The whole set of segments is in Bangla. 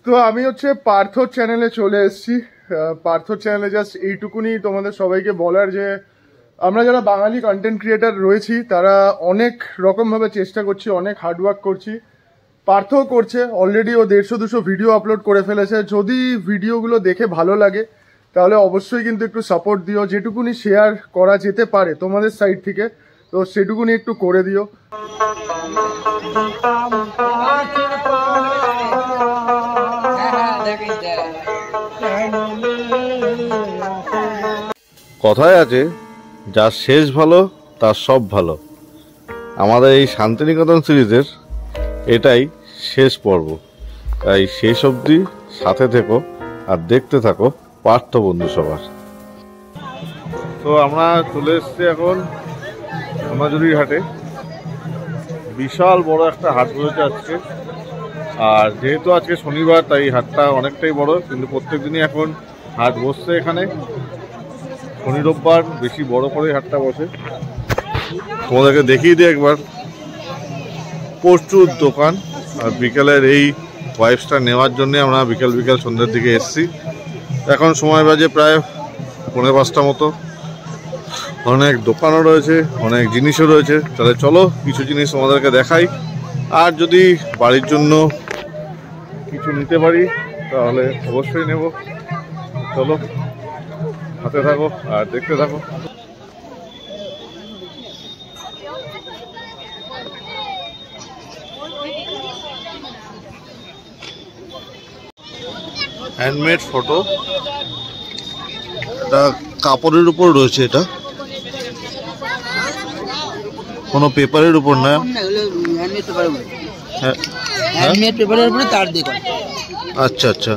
তো আমি হচ্ছে পার্থ চ্যানেলে চলে এসেছি। পার্থ চ্যানেলে জাস্ট এইটুকুনি তোমাদের সবাইকে বলার যে আমরা যারা বাঙালি কন্টেন্ট ক্রিয়েটার রয়েছি তারা অনেক রকমভাবে চেষ্টা করছি, অনেক হার্ডওয়ার্ক করছি। পার্থও করছে, অলরেডি ও 150-200 ভিডিও আপলোড করে ফেলেছে। যদি ভিডিওগুলো দেখে ভালো লাগে তাহলে অবশ্যই কিন্তু একটু সাপোর্ট দিও, যেটুকুনি শেয়ার করা যেতে পারে তোমাদের সাইড থেকে, তো সেটুকুনি একটু করে দিও। কথায় আছে, যার শেষ ভালো তার সব ভালো। আমাদের এই শান্তিনিকেতন সিরিজের এটাই শেষ পর্ব, তাই শেষ অবধি সাথে থেকো আর দেখতে থাকো পার্থ বন্ধু সবার। তো আমরা চলে এসেছি এখন সোনাঝুরির হাটে। বিশাল বড় একটা হাট বসেছে আজকে, আর যেহেতু আজকে শনিবার তাই হাটটা অনেকটাই বড়, কিন্তু প্রত্যেক দিনই এখন হাট বসছে এখানে। শনি রোববার বেশি বড় করে হাটটা বসে। তোমাদেরকে দেখিয়ে দিই একবার, প্রচুর দোকান। আর বিকেলের এই ওয়াইফসটা নেওয়ার জন্য আমরা বিকেল সন্ধ্যের দিকে এসেছি। এখন সময় বাজে প্রায় 4:30 মতো। অনেক দোকানও রয়েছে, অনেক জিনিসও রয়েছে। তাহলে চলো কিছু জিনিস তোমাদেরকে দেখাই, আর যদি বাড়ির জন্য কিছু নিতে পারি তাহলে অবশ্যই নেব। চলো হাতে থাকো আর দেখতে থাকো। হ্যান্ডমেড ফটো, এটা কাপড়ের উপর রয়েছে, এটা কোনো পেপারের উপর না। আচ্ছা আচ্ছা,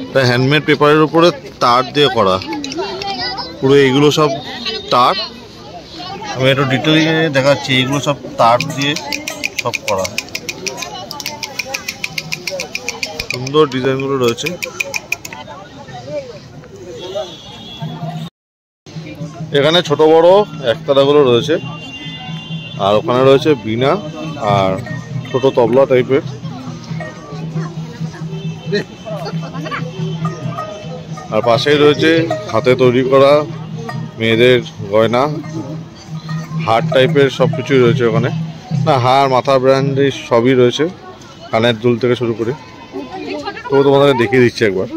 এটা হ্যান্ডমেড পেপারের উপরে তার দিয়ে করা পুরো। এইগুলো সব তার, আমি একটু ডিটেইলিং দেখাচ্ছি। এইগুলো সব তার দিয়ে সব করা, সুন্দর ডিজাইনগুলো রয়েছে। এখানে ছোট বড় একতারাগুলো রয়েছে, আর ওখানে রয়েছে বীণা আর ছোট তবলা টাইপের। আর পাশেই রয়েছে হাতে তৈরি করা মেয়েদের গয়না, হার টাইপের সব কিছুই রয়েছে ওখানে। না, হার, মাথা ব্র্যান্ডের সবই রয়েছে, কানের দুল থেকে শুরু করে। তো তোমাদেরকে দেখিয়ে দিচ্ছি একবার।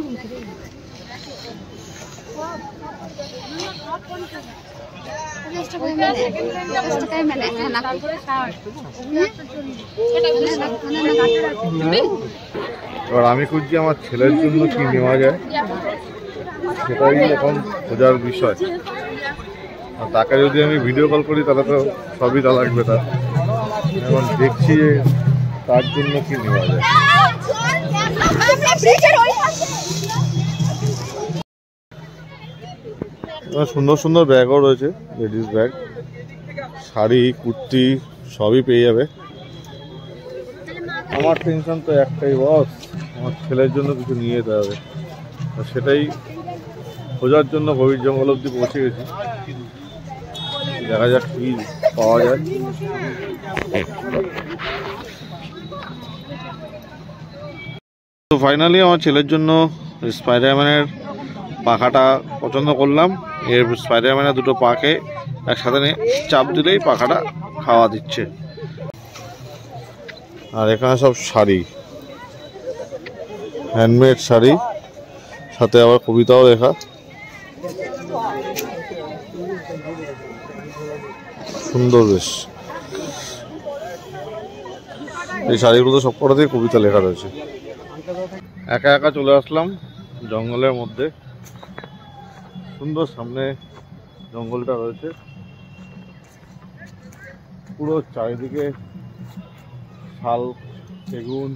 এবার আমি খুঁজছি আমার ছেলের জন্য কি নেওয়া যায়, সেটাই এখন খোঁজার বিষয়। আর তাকে যদি আমি ভিডিও কল করি তাহলে তো সবই তা লাগবে তার। এখন দেখছি তার জন্য কি নেওয়া যায়। সুন্দর সুন্দর ব্যাগও রয়েছে, লেডিস ব্যাগ, শাড়ি, কুর্তি সবই পেয়ে যাবে। আমার টেনশন তো একটাই বস, আমার ছেলের জন্য কিছু নিয়ে যেতে হবে। সেটাই খোঁজার জন্য গভীর জঙ্গল অবধি পৌঁছে গেছি। দেখা যাক কি পাওয়া যায়। তো ফাইনালি আমার ছেলের জন্য স্পাইডারম্যানের পাখাটা পছন্দ করলাম। এর স্পাইডারম্যানের দুটো পাকে একসাথে নিয়ে চাপ দিলেই পাখাটা খাওয়া দিচ্ছে। আর এখানে সব শাড়ি, হ্যান্ডমেড শাড়ি, সাথে আবার কবিতাও লেখা। সুন্দর বেশ। এই শাড়িগুলো সব কটাতেই কবিতা লেখা রয়েছে। একা একা চলে আসলাম জঙ্গলের মধ্যে। সুন্দর সামনে জঙ্গলটা রয়েছে, পুরো চারিদিকে শাল, সেগুন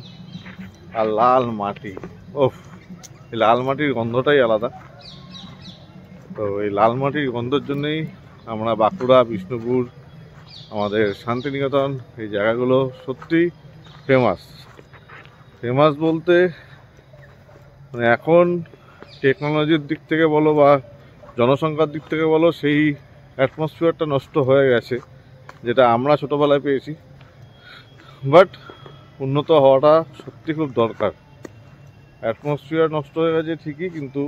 আর লাল মাটি। ওফ, এই লাল মাটির গন্ধটাই আলাদা। তো এই লাল মাটির গন্ধের জন্যই আমরা বাঁকুড়া, বিষ্ণুপুর, আমাদের শান্তিনিকেতন এই জায়গাগুলো সত্যি ফেমাস বলতে মানে এখন টেকনোলজির দিক থেকে বলো বা জনসংখ্যার দিক থেকে বলো, সেই অ্যাটমসফিয়ারটা নষ্ট হয়ে গেছে যেটা আমরা ছোটোবেলায় পেয়েছি। বাট উন্নত হওয়াটা সত্যি খুব দরকার। অ্যাটমসফিয়ার নষ্ট হয়ে গেছে ঠিকই, কিন্তু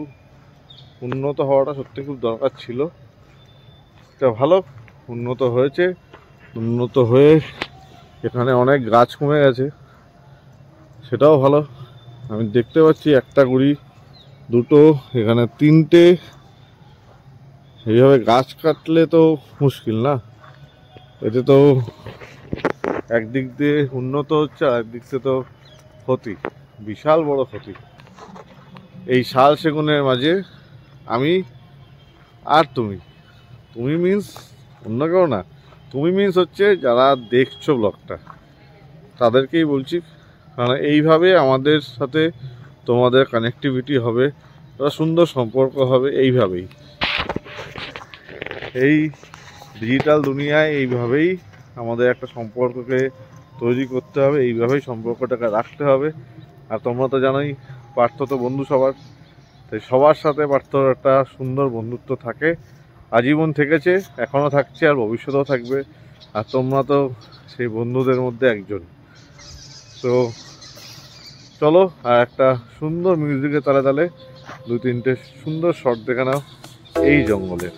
উন্নত হওয়াটা সত্যি খুব দরকার ছিল। এটা ভালো উন্নত হয়েছে। উন্নত হয়ে এখানে অনেক গাছ কমে গেছে, সেটাও ভালো। আমি দেখতে পাচ্ছি একটা গুড়ি, দুটো, এখানে তিনটে। এইভাবে গাছ কাটলে তো মুশকিল না? এতে তো একদিক দিয়ে উন্নত হচ্ছে আর একদিক দিয়ে তো ক্ষতি, বিশাল বড় ক্ষতি। এই শাল সেগুনের মাঝে আমি আর তুমি মিন্স অন্য কেউ না, তুমি মিন্স হচ্ছে যারা দেখছো ব্লগটা, তাদেরকেই বলছি। কারণ এইভাবে আমাদের সাথে তোমাদের কানেক্টিভিটি হবে, একটা সুন্দর সম্পর্ক হবে। এইভাবেই এই ডিজিটাল দুনিয়ায় এইভাবেই আমাদের একটা সম্পর্ককে তৈরি করতে হবে, এইভাবেই সম্পর্কটাকে রাখতে হবে। আর তোমরা তো জানোই পার্থ তো বন্ধু সবার, তাই সবার সাথে পার্থর একটা সুন্দর বন্ধুত্ব থাকে, আজীবন থেকেছে, এখনও থাকছে, আর ভবিষ্যতেও থাকবে। আর তোমরা তো সেই বন্ধুদের মধ্যে একজন। তো চলো আর একটা সুন্দর মিউজিকের তালে তালে 2-3টে সুন্দর শট দেখে নাও এই জঙ্গলের।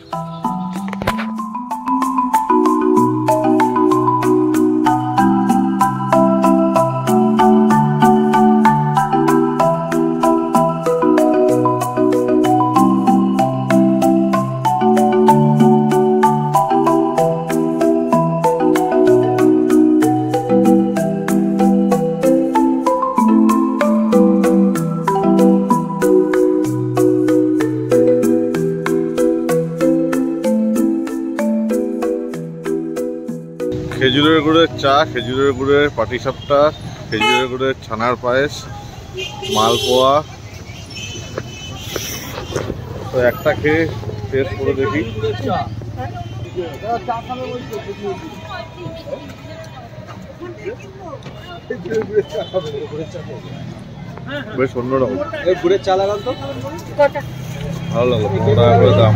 খেজুরের গুড়ের চা, খেজুরের গুড়ের পাটিসাপটা, খেজুরের গুড়ের ছানার পায়েস, মালপোয়া। তো একটা খেয়ে টেস্ট করে দেখি। বেশ অন্যরকম গুড়ের চা লাগান তো ভালো লাগলো। 15 টাকা করে দাম,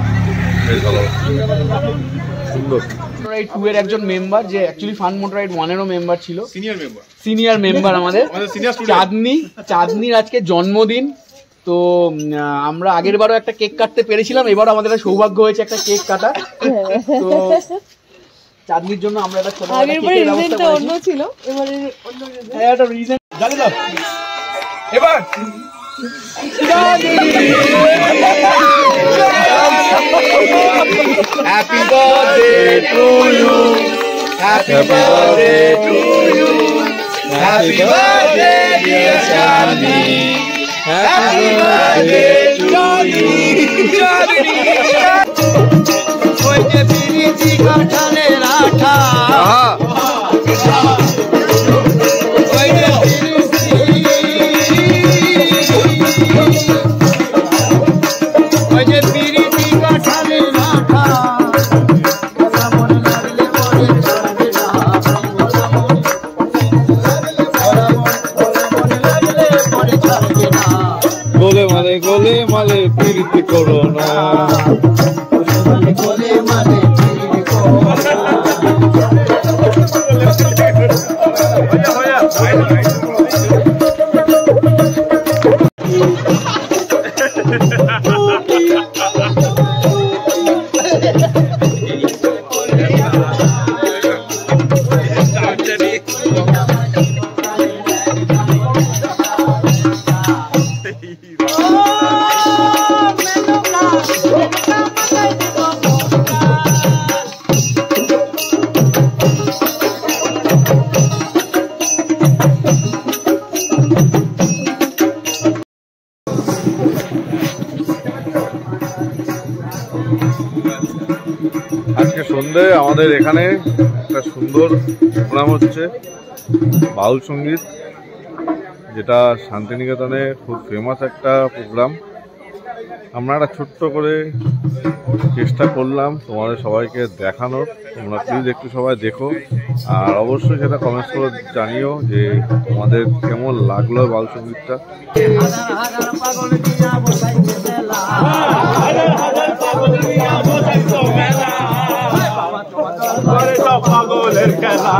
বেশ ভালো, সুন্দর। টু এর একজন মেম্বার, যে অ্যাকচুয়ালি ফান মোটর রাইড 1 এরও মেম্বার ছিল, সিনিয়র মেম্বার আমাদের চাঁদনির আজকে জন্মদিন। তো আমরা আগের বারও একটা কেক কাটতে পেরেছিলাম, এবারও আমাদের সৌভাগ্য হয়েছে একটা কেক কাটা। তো চাঁদনির জন্য আমরা একটা ছোট কেকের ব্যবস্থা করেছি। একটা রিজন এবার Happy birthday to you, happy birthday to you, happy birthday dear Chandni, happy birthday to you, Chandni. Hoy je piriti kathane rakha, hoy je গোলে মালে প্রীতি করো না, গোলে মালে প্রীতি করো না। আজকে সন্ধ্যে আমাদের এখানে একটা সুন্দর প্রোগ্রাম হচ্ছে, বাউল সঙ্গীত, যেটা শান্তিনিকেতনে খুব ফেমাস একটা প্রোগ্রাম। আমরা একটা ছোট্ট করে চেষ্টা করলাম তোমাদের সবাইকে দেখানোর। তোমরা প্লিজ একটু সবাই দেখো, আর অবশ্যই সেটা কমেন্টস করে জানিও যে তোমাদের কেমন লাগলো বাউল সঙ্গীতটা। পাগলের খেলা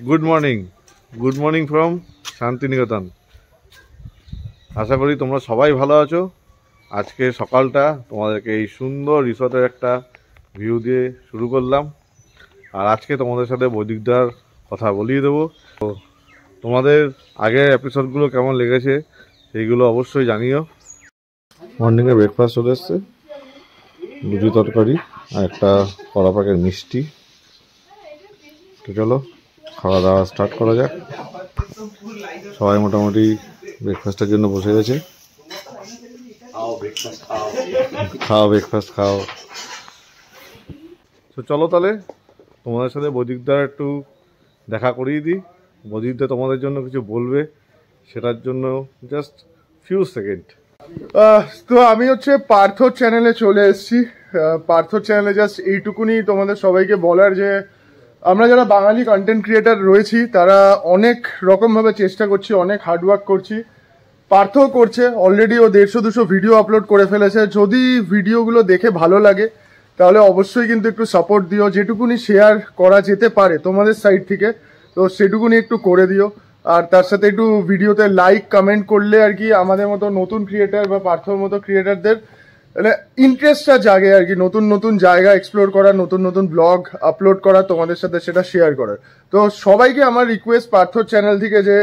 গুড মর্নিং ফ্রম শান্তিনিকেতন। আশা করি তোমরা সবাই ভালো আছো। আজকে সকালটা তোমাদেরকে এই সুন্দর রিসর্টের একটা ভিউ দিয়ে শুরু করলাম। আর আজকে তোমাদের সাথে বৈদিকদার কথা বলিয়ে দেবো। তো তোমাদের আগের এপিসোডগুলো কেমন লেগেছে সেইগুলো অবশ্যই জানিও। মর্নিংয়ে ব্রেকফাস্ট চলে এসছে, লুচি তরকারি আর একটা কড়া প্যাকেট মিষ্টি। তো চলো খাওয়া দাওয়া স্টার্ট করা যাক। সবাই মোটামুটি ব্রেকফাস্টের জন্য বসে গেছে। খাও। তো চলো তাহলে তোমাদের সাথে বৈদিকদার একটু দেখা করিয়ে দিই। বৈদিকদা তোমাদের জন্য কিছু বলবে, সেটার জন্য জাস্ট ফিউ সেকেন্ড। তো আমি পার্থ চ্যানেলে চলে এসেছি। পার্থ চ্যানেলে জাস্ট এইটুকুনি তোমাদের সবাইকে বলার যে আমরা যারা বাঙালি কন্টেন্ট ক্রিয়েটার রয়েছি তারা অনেক রকমভাবে চেষ্টা করছি, অনেক হার্ডওয়ার্ক করছি। পার্থও করছে, অলরেডি ও 150-200 ভিডিও আপলোড করে ফেলেছে। যদি ভিডিওগুলো দেখে ভালো লাগে তাহলে অবশ্যই কিন্তু একটু সাপোর্ট দিও। যেটুকুনি শেয়ার করা যেতে পারে তোমাদের সাইড থেকে তো সেটুকুনি একটু করে দিও। আর তার সাথে একটু ভিডিওতে লাইক কমেন্ট করলে আর কি আমাদের মতো নতুন ক্রিয়েটার বা পার্থর মতো ক্রিয়েটারদের মানে ইন্টারেস্টটা জাগে আর কি, নতুন নতুন জায়গা এক্সপ্লোর করার, নতুন নতুন ব্লগ আপলোড করা, তোমাদের সাথে সেটা শেয়ার করার। তো সবাইকে আমার রিকোয়েস্ট পার্থ চ্যানেল থেকে যে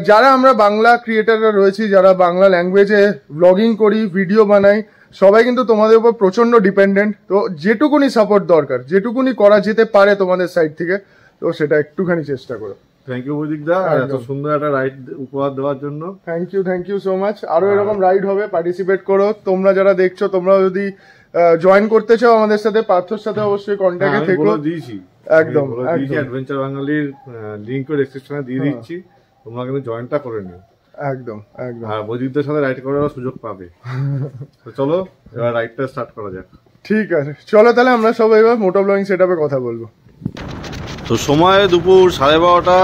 যারা আমরা বাংলা ক্রিয়েটাররা রয়েছি, যারা বাংলা ল্যাঙ্গুয়েজে ব্লগিং করি, ভিডিও বানাই, সবাই কিন্তু তোমাদের উপর প্রচন্ড ডিপেন্ডেন্ট। তো যেটুকুনি সাপোর্ট দরকার, যেটুকুনি করা যেতে পারে তোমাদের সাইড থেকে, তো সেটা একটুখানি চেষ্টা করো। থ্যাংক ইউ বৈদিকদা, এত সুন্দর একটা রাইড উপহার দেওয়ার জন্য। Thank you so much. আরো এরকম রাইড হবে, পার্টিসিপেট করো। তোমরা যারা দেখছো, তোমরা যদি জয়েন করতে চাও আমাদের সাথে, পার্থর সাথে অবশ্যই কন্ট্যাক্টে থেকো। দিয়েছি একদম অ্যাডভেঞ্চার বাঙালির লিংক ডেসক্রিপশনে দিয়ে দিচ্ছি, তোমরা কিন্তু জয়েনটা করে নিও। একদম। আর বৈদিকদের সাথে রাইড করার সুযোগ পাবে। তো চলো এবার রাইডটা স্টার্ট করা যাক। ঠিক আছে, চলো তাহলে আমরা সবাই এবার মোটো ব্লগিং সেটআপে কথা বলবো। তো সময় দুপুর 12:30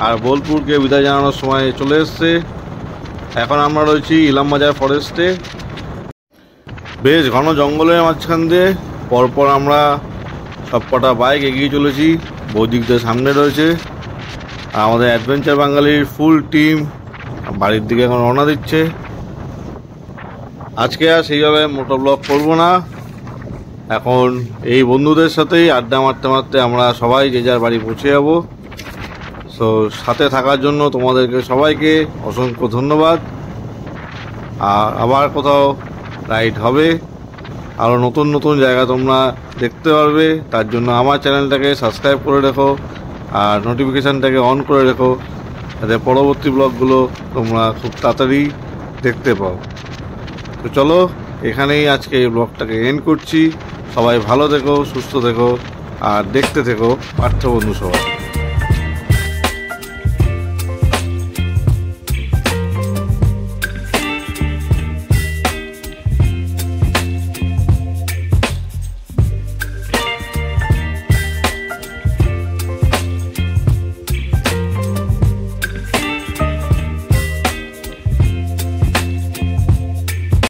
আর বোলপুরকে বিদায় জানানোর সময় চলে এসছে। এখন আমরা রয়েছি ইলামবাজার ফরেস্টে। বেশ ঘন জঙ্গলের মাঝখান দিয়ে পরপর আমরা সবকটা বাইক এগিয়ে চলেছি। বৈদিকদের সামনে রয়েছে আর আমাদের অ্যাডভেঞ্চার বাঙালির ফুল টিম বাড়ির দিকে এখন রওনা দিচ্ছে। আজকে আর সেইভাবে মোটো ব্লগ করবো না, এখন এই বন্ধুদের সাথেই আড্ডা মারতে মারতে আমরা সবাই যে যার বাড়ি পৌঁছে যাব। সো সাথে থাকার জন্য তোমাদেরকে সবাইকে অসংখ্য ধন্যবাদ। আর আবার কোথাও রাইড হবে, আরও নতুন নতুন জায়গা তোমরা দেখতে পারবে। তার জন্য আমার চ্যানেলটাকে সাবস্ক্রাইব করে রেখো আর নোটিফিকেশানটাকে অন করে রেখো, যাতে পরবর্তী ব্লগগুলো তোমরা খুব তাড়াতাড়ি দেখতে পাও। তো চলো এখানেই আজকে এই ব্লগটাকে এন্ড করছি। সবাই ভালো থেকো, সুস্থ থেকো আর দেখতে থেকো পার্থ বন্ধু সবাই।